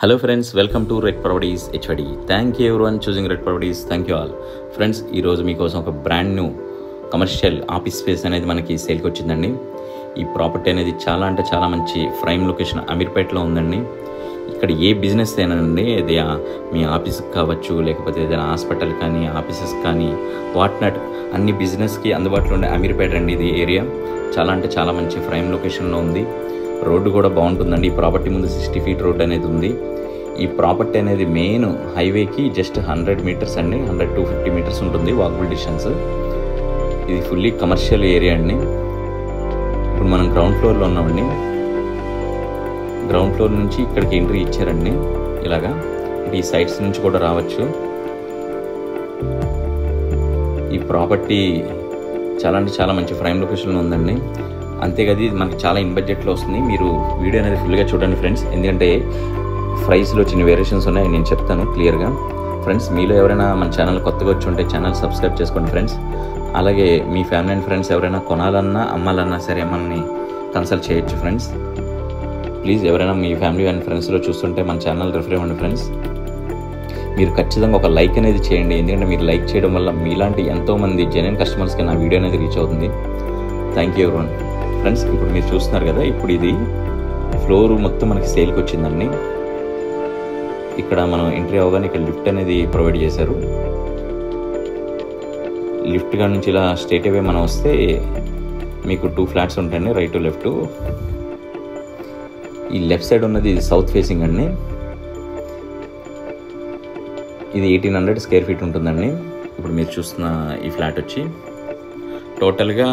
Hello friends, welcome to Red Properties HYD. Thank you everyone choosing Red Properties. Thank you all. Friends, ఈ రోజు మీకోసం ఒక brand new commercial office space అనేది మనకి సేల్కి వచ్చిందండి. ఈ ప్రాపర్టీ అనేది చాలా అంటే చాలా మంచి ప్రైమ్ లొకేషన్ అమీర్పేటలో ఉందండి. ఇక్కడ ఏ బిజినెస్ అయినండి, అది మీ ఆఫీస్కి కావచ్చు, లేకపోతే ఏదైనా హాస్పిటల్ కానీ, ఆఫీసెస్ కానీ, వాట్ నాట్ అన్ని బిజినెస్కి అందుబాటులో ఉండే అమీర్పేట అండి. ఇది ఏరియా చాలా అంటే చాలా మంచి ప్రైమ్ లొకేషన్లో ఉంది. రోడ్డు కూడా బాగుంటుందండి. ఈ ప్రాపర్టీ ముందు 60 feet రోడ్ అనేది ఉంది. ఈ ప్రాపర్టీ అనేది మెయిన్ హైవేకి జస్ట్ 100 meters అండి, 100 to 50 meters ఉంటుంది వాకబుల్ డిస్టెన్స్. ఇది ఫుల్లీ కమర్షియల్ ఏరియా అండి. ఇప్పుడు మనం గ్రౌండ్ ఫ్లోర్లో ఉన్నామండి. గ్రౌండ్ ఫ్లోర్ నుంచి ఇక్కడికి ఎంట్రీ ఇచ్చారండి. ఇలాగా ఈ సైడ్స్ నుంచి కూడా రావచ్చు. ఈ ప్రాపర్టీ చాలా అంటే చాలా మంచి ప్రైమ్ లొకేషన్లో ఉందండి. అంతేకాదు ఇది మనకి చాలా ఇన్ బడ్జెట్లో వస్తుంది. మీరు వీడియో అనేది ఫుల్గా చూడండి ఫ్రెండ్స్, ఎందుకంటే ప్రైస్లో చిన్న వేరియేషన్స్ ఉన్నాయి, నేను చెప్తాను క్లియర్గా. ఫ్రెండ్స్, మీలో ఎవరైనా మన ఛానల్ కొత్తగా వచ్చి ఉంటే ఛానల్ సబ్స్క్రైబ్ చేసుకోండి ఫ్రెండ్స్. అలాగే మీ ఫ్యామిలీ అండ్ ఫ్రెండ్స్ ఎవరైనా కొనాలన్నా అమ్మాలన్నా సరే మనల్ని కన్సల్ట్ చేయొచ్చు ఫ్రెండ్స్. ప్లీజ్ ఎవరైనా మీ ఫ్యామిలీ అండ్ ఫ్రెండ్స్లో చూస్తుంటే మన ఛానల్ రిఫర్ అవ్వండి ఫ్రెండ్స్. మీరు ఖచ్చితంగా ఒక లైక్ అనేది చేయండి, ఎందుకంటే మీరు లైక్ చేయడం వల్ల మీలాంటి ఎంతోమంది జెన్యున్ కస్టమర్స్కి నా వీడియో అనేది రీచ్ అవుతుంది. Thank you everyone. ఫ్రెండ్స్, ఇప్పుడు మీరు చూస్తున్నారు కదా, ఇప్పుడు ఇది ఫ్లోర్ మొత్తం మనకి సేల్కి వచ్చిందండి. ఇక్కడ మనం ఎంట్రీ అవ్వగానే ఇక్కడ లిఫ్ట్ అనేది ప్రొవైడ్ చేశారు. లిఫ్ట్ కాడ నుంచి ఇలా స్ట్రైట్ అవే మనం వస్తే మీకు 2 flats ఉంటాయండి, రైట్ టు లెఫ్ట్. ఈ లెఫ్ట్ సైడ్ ఉన్నది సౌత్ ఫేసింగ్ అండి. ఇది 1800 square feet ఉంటుందండి. ఇప్పుడు మీరు చూస్తున్న ఈ ఫ్లాట్ వచ్చి టోటల్గా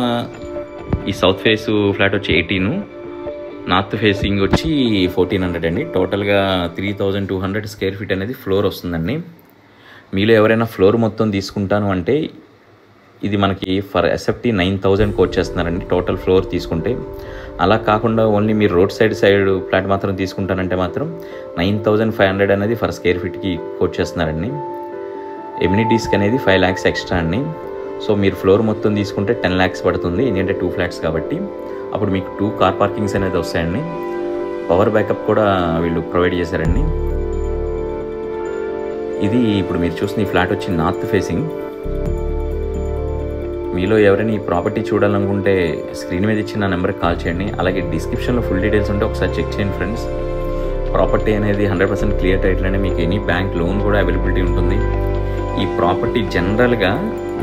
ఈ సౌత్ ఫేస్ ఫ్లాట్ వచ్చి 18, నార్త్ ఫేసింగ్ వచ్చి 1400 అండి. టోటల్గా 3200 square feet అనేది ఫ్లోర్ వస్తుందండి. మీలో ఎవరైనా ఫ్లోర్ మొత్తం తీసుకుంటాను అంటే ఇది మనకి ఫర్ ఎస్ఎఫ్టీ 9000 కోట్ చేస్తున్నారండి టోటల్ ఫ్లోర్ తీసుకుంటే. అలా కాకుండా ఓన్లీ మీరు రోడ్ సైడ్ ఫ్లాట్ మాత్రం తీసుకుంటానంటే మాత్రం 9500 అనేది ఫర్ స్క్వేర్ ఫీట్కి కోట్ చేస్తున్నారండి. ఎమ్యూనిటీస్కి అనేది 5 lakhs ఎక్స్ట్రా అండి. సో మీరు ఫ్లోర్ మొత్తం తీసుకుంటే 10 lakhs పడుతుంది, ఎందుకంటే 2 flats కాబట్టి. అప్పుడు మీకు 2 car parkings అనేది వస్తాయండి. పవర్ బ్యాకప్ కూడా వీళ్ళు ప్రొవైడ్ చేశారండి. ఇది ఇప్పుడు మీరు చూసిన ఈ ఫ్లాట్ వచ్చి నార్త్ ఫేసింగ్. మీలో ఎవరైనా ఈ ప్రాపర్టీ చూడాలనుకుంటే స్క్రీన్ మీద ఇచ్చిన నెంబర్కి కాల్ చేయండి. అలాగే డిస్క్రిప్షన్లో ఫుల్ డీటెయిల్స్ ఉంటే ఒకసారి చెక్ చేయండి ఫ్రెండ్స్. ప్రాపర్టీ అనేది 100% క్లియర్ టైటిల్ అండి. మీకు ఎనీ బ్యాంక్ లోన్ కూడా అవైలబిలిటీ ఉంటుంది. ఈ ప్రాపర్టీ జనరల్గా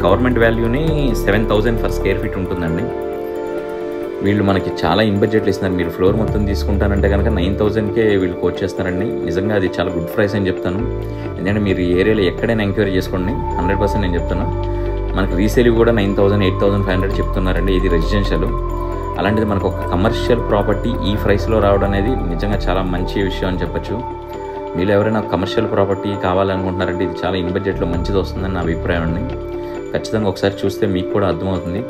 గవర్నమెంట్ వాల్యూని 7000 ఫర్ స్క్వేర్ ఫీట్ ఉంటుందండి. వీళ్ళు మనకి చాలా ఇన్ బడ్జెట్లు ఇస్తున్నారు. మీరు ఫ్లోర్ మొత్తం తీసుకుంటానంటే కనుక 9000కే వీళ్ళు కోట్ చేస్తారండి. నిజంగా అది చాలా గుడ్ ప్రైస్ అని చెప్తాను, ఎందుకంటే మీరు ఈ ఏరియాలో ఎక్కడైనా ఎంక్వైరీ చేసుకోండి, 100% నేను చెప్తాను. మనకి రీసేల్ కూడా 9000, 8500 చెప్తున్నారండి. ఇది రెసిడెన్షియల్. అలాంటిది మనకు ఒక కమర్షియల్ ప్రాపర్టీ ఈ ప్రైస్లో రావడం అనేది నిజంగా చాలా మంచి విషయం అని చెప్పచ్చు. మీరు ఎవరైనా కమర్షియల్ ప్రాపర్టీ కావాలనుకుంటున్నారంటే ఇది చాలా ఇన్ బడ్జెట్లో మంచిది వస్తుందని నా అభిప్రాయం అండి. ఖచ్చితంగా ఒకసారి చూస్తే మీకు కూడా అర్థమవుతుంది.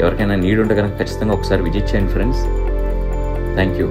ఎవరికైనా నీడ్ ఉంటే కనుక ఖచ్చితంగా ఒకసారి విజిట్ చేయండి ఫ్రెండ్స్. Thank you.